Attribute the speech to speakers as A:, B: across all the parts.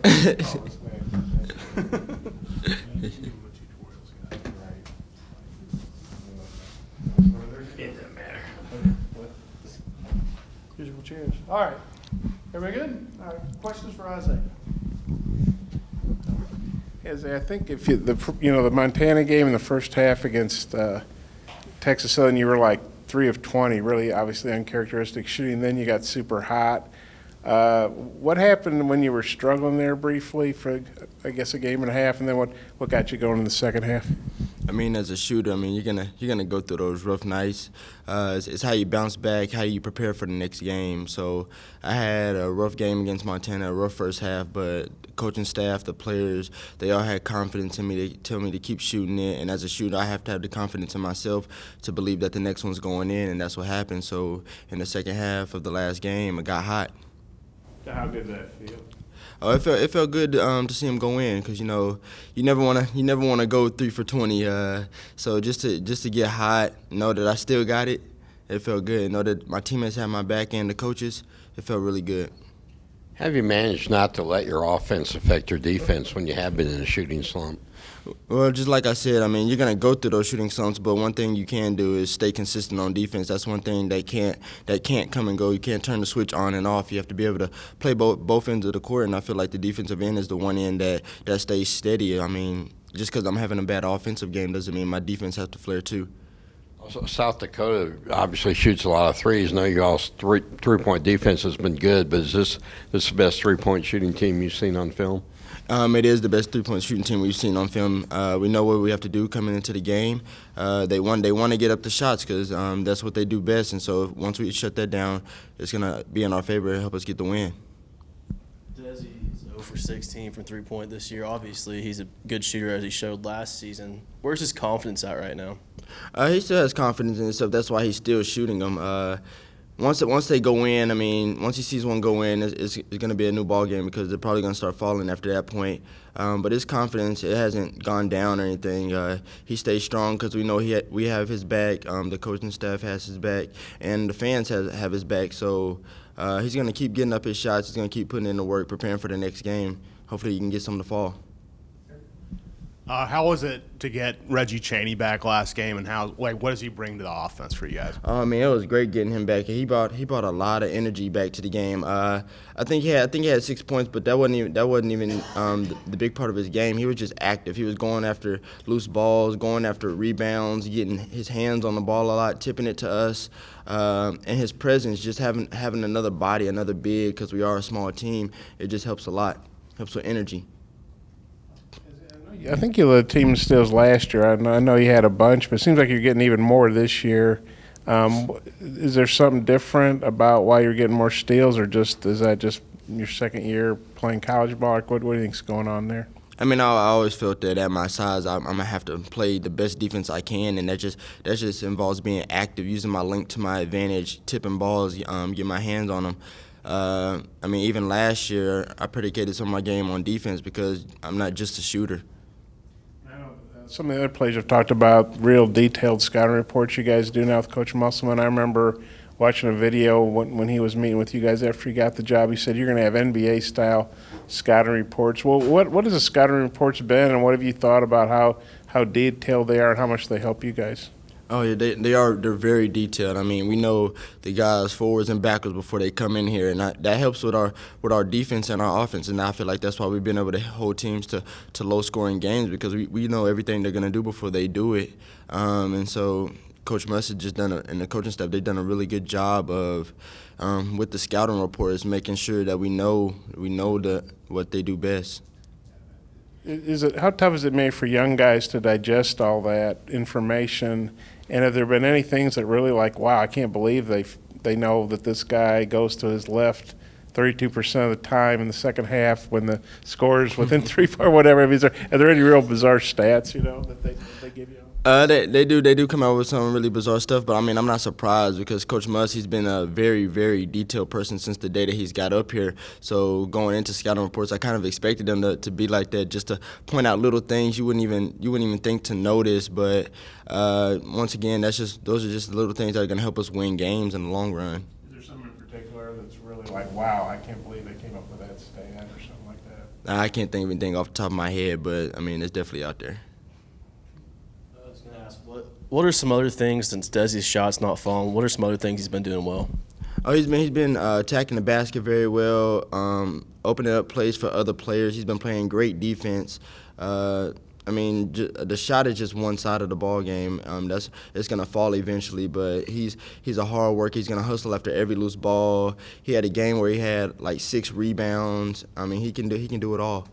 A: It doesn't matter.
B: Musical chairs. All right. Everybody good? All right. Questions for Isaiah? I think if the Montana game in the first half against Texas Southern, you were like 3 of 20, really obviously uncharacteristic shooting. Then you got super hot. What happened when you were struggling there briefly for, I guess, a game and a half, and then what got you going in the second half?
C: I mean, as a shooter, I mean, you're gonna go through those rough nights. It's how you bounce back, how you prepare for the next game. So I had a rough game against Montana, a rough first half, but the coaching staff, the players, they all had confidence in me. They tell me to keep shooting it, and as a shooter, I have to have the confidence in myself to believe that the next one's going in, and that's what happened. So in the second half of the last game, it got hot.
B: How did that feel?
C: Oh, it felt good to see him go in because you never wanna go 3 for 20. So just to get hot, know that I still got it. It felt good. Know that my teammates had my back and the coaches. It felt really good.
D: Have you managed not to let your offense affect your defense when you have been in a shooting slump?
C: Well, just like I said, I mean, you're going to go through those shooting slumps, but one thing you can do is stay consistent on defense. That's one thing that can't come and go. You can't turn the switch on and off. You have to be able to play both ends of the court, and I feel like the defensive end is the one end that stays steady. I mean, just because I'm having a bad offensive game doesn't mean my defense has to flare too.
D: Also, South Dakota obviously shoots a lot of threes. I know your all's three-point defense has been good, but is this the best three-point shooting team you've seen on film?
C: It is the best three-point shooting team we've seen on film. We know what we have to do coming into the game. They want to get up the shots because that's what they do best. And so once we shut that down, it's going to be in our favor and help us get the win.
A: Desi's 0 for 16 from three-point this year. Obviously, he's a good shooter as he showed last season. Where's his confidence at right now?
C: He still has confidence in himself. That's why he's still shooting them. Once they go in, I mean, once he sees one go in, it's going to be a new ball game because they're probably going to start falling after that point. But his confidence, it hasn't gone down or anything. He stays strong because we know we have his back. The coaching staff has his back, and the fans have his back. So he's going to keep getting up his shots. He's going to keep putting in the work, preparing for the next game. Hopefully he can get some to fall.
E: How was it to get Reggie Chaney back last game, and what does he bring to the offense for you guys?
C: I mean, it was great getting him back. He brought a lot of energy back to the game. I think he had 6 points, but that wasn't even the big part of his game. He was just active. He was going after loose balls, going after rebounds, getting his hands on the ball a lot, tipping it to us, and his presence, just having another body, another big, because we are a small team. It just helps a lot. Helps with energy.
B: I think you led team steals last year. I know you had a bunch, but it seems like you're getting even more this year. Is there something different about why you're getting more steals, or is that just your second year playing college ball? What do you think's going on there?
C: I mean, I always felt that at my size, I'm gonna have to play the best defense I can, and that just involves being active, using my length to my advantage, tipping balls, get my hands on them. I mean, even last year, I predicated some of my game on defense because I'm not just a shooter.
B: Some of the other players have talked about real detailed scouting reports you guys do now with Coach Musselman. I remember watching a video when he was meeting with you guys after he got the job. He said you're going to have NBA-style scouting reports. Well, what has the scouting reports been, and what have you thought about how detailed they are and how much they help you guys?
C: Oh yeah, they're very detailed. I mean, we know the guys forwards and backwards before they come in here, and that helps with our defense and our offense. And I feel like that's why we've been able to hold teams to low scoring games, because we know everything they're gonna do before they do it. And so Coach Muss has just and the coaching staff, they've done a really good job of with the scouting reports, making sure that we know what they do best.
B: How tough is it made for young guys to digest all that information? And have there been any things that really wow, I can't believe they know that this guy goes to his left 32% of the time in the second half when the score's within 3, 4, whatever? Are there any real bizarre stats, that they give you?
C: They do come out with some really bizarre stuff, but I mean, I'm not surprised because Coach Muss, he's been a very, very detailed person since the day that he's got up here. So going into scouting reports, I kind of expected them to be like that, just to point out little things you wouldn't even think to notice. But once again, those are just the little things that are going to help us win games in the long run.
B: Is there something in particular that's really wow, I can't believe they came up with that stat or something like that?
C: I can't think of anything off the top of my head, but I mean, it's definitely out there.
A: I was going to ask, what are some other things, since Desi's shot's not falling, what are some other things he's been doing well?
C: Oh, he's been attacking the basket very well, opening up plays for other players. He's been playing great defense. I mean, the shot is just one side of the ball game. It's gonna fall eventually, but he's a hard worker. He's gonna hustle after every loose ball. He had a game where he had like 6 rebounds. I mean, he can do it all.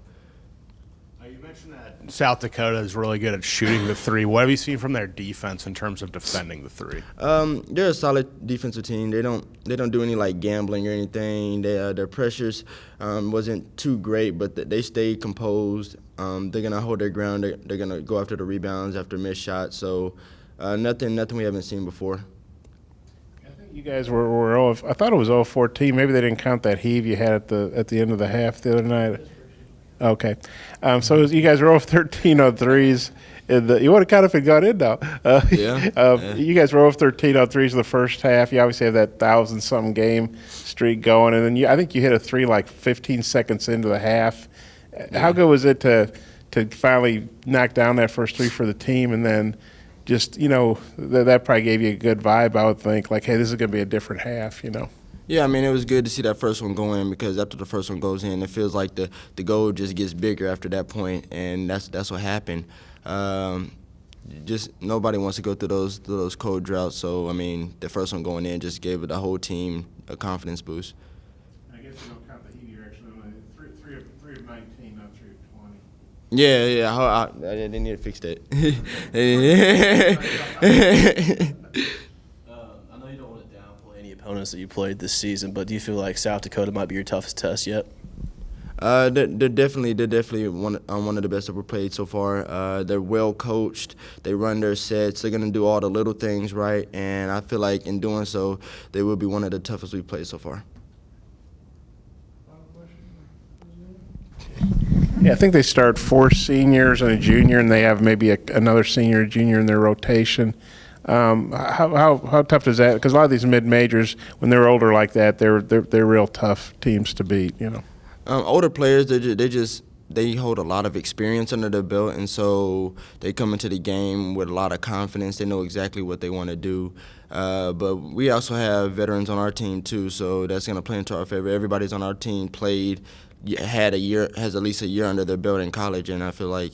E: You mentioned that South Dakota is really good at shooting the three. What have you seen from their defense in terms of defending the three?
C: They're a solid defensive team. They don't do any like gambling or anything. Their pressures wasn't too great, but they stayed composed. They're gonna hold their ground. They're gonna go after the rebounds after missed shots. So nothing we haven't seen before.
B: I think you guys were I thought it was 0-14. Maybe they didn't count that heave you had at the end of the half the other night. Okay. So you guys were 0-13 on threes. You would have kind of got in now.
C: Yeah.
B: You guys were 0-13 on threes in the first half. You obviously have that 1,000-something game streak going. And then I think you hit a three like 15 seconds into the half. Yeah. How good was it to finally knock down that first three for the team? And then just, that probably gave you a good vibe, I would think. Like, hey, this is going to be a different half,
C: Yeah, I mean, it was good to see that first one go in because after the first one goes in, it feels like the goal just gets bigger after that point, and that's what happened. Just nobody wants to go through those cold droughts, so, I mean, the first one going in just gave the whole team a confidence boost.
B: I guess you don't count the heat here, actually. 3 of 19, not 3 of 20.
C: Yeah, I didn't need to fix that.
A: I know you don't want to downplay any opponents that you played this season, but do you feel like South Dakota might be your toughest test yet?
C: They're definitely one of the best that we've played so far. They're well coached. They run their sets. They're gonna do all the little things right, and I feel like in doing so, they will be one of the toughest we've played so far.
B: Yeah, I think they start 4 seniors and a junior, and they have maybe another senior or junior in their rotation. How tough is that? Because a lot of these mid majors, when they're older like that, they're real tough teams to beat.
C: Older players, they hold a lot of experience under their belt, and so they come into the game with a lot of confidence. They know exactly what they want to do. But we also have veterans on our team too, so that's going to play into our favor. Everybody's on our team has at least a year under their belt in college, and I feel like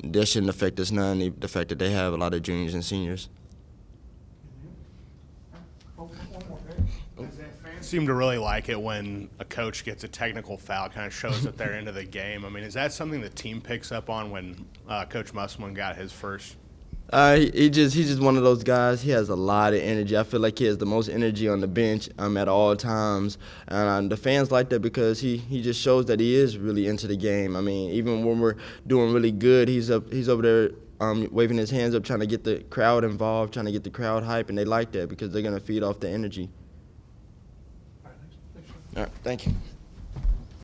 C: that shouldn't affect us none. The fact that they have a lot of juniors and seniors.
E: Fans seem to really like it when a coach gets a technical foul, kind of shows that they're into the game. I mean, is that something the team picks up on when Coach Musselman got his first?
C: He's just one of those guys. He has a lot of energy. I feel like he has the most energy on the bench at all times, and the fans like that because he just shows that he is really into the game. I mean, even when we're doing really good, he's over there waving his hands up, trying to get the crowd involved, trying to get the crowd hype, and they like that because they're gonna feed off the energy. All right, thank you.